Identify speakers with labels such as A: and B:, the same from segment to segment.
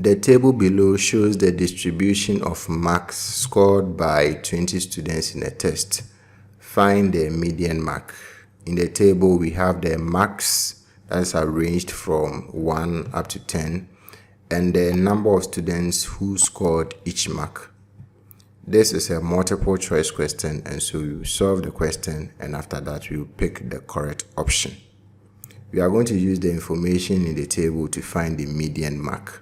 A: The table below shows the distribution of marks scored by 20 students in a test. Find the median mark. In the table, we have the marks that's arranged from 1 up to 10 and the number of students who scored each mark. This is a multiple choice question, and so you solve the question, and after that you pick the correct option. We are going to use the information in the table to find the median mark.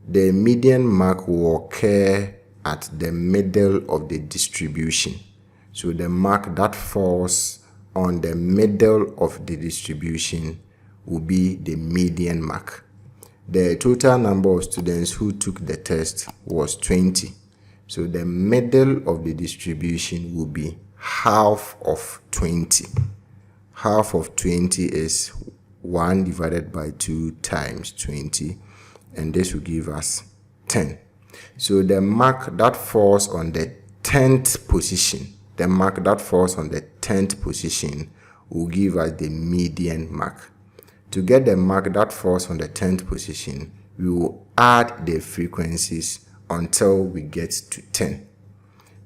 A: The median mark will occur at the middle of the distribution. So the mark that falls on the middle of the distribution will be the median mark. The total number of students who took the test was 20. So the middle of the distribution will be half of 20. Half of 20 is 1 divided by 2 times 20, and this will give us 10. So the mark that falls on the 10th position, will give us the median mark. To get the mark that falls on the 10th position, we will add the frequencies until we get to 10.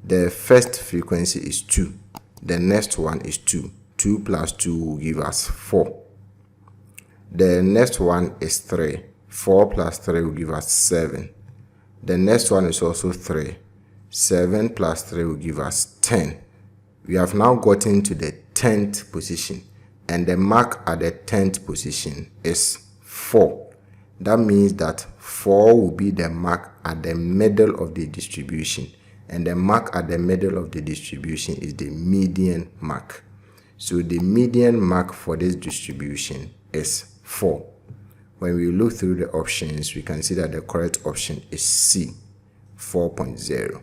A: The first frequency is 2. The next one is 2. 2 plus 2 will give us 4. The next one is 3. 4 plus 3 will give us 7. The next one is also 3. 7 plus 3 will give us 10. We have now gotten to the 10th position, and the mark at the 10th position is 4. That means that 4 will be the mark at the middle of the distribution, and the mark at the middle of the distribution is the median mark. So the median mark for this distribution is 4. When we look through the options, we can see that the correct option is C, 4.0.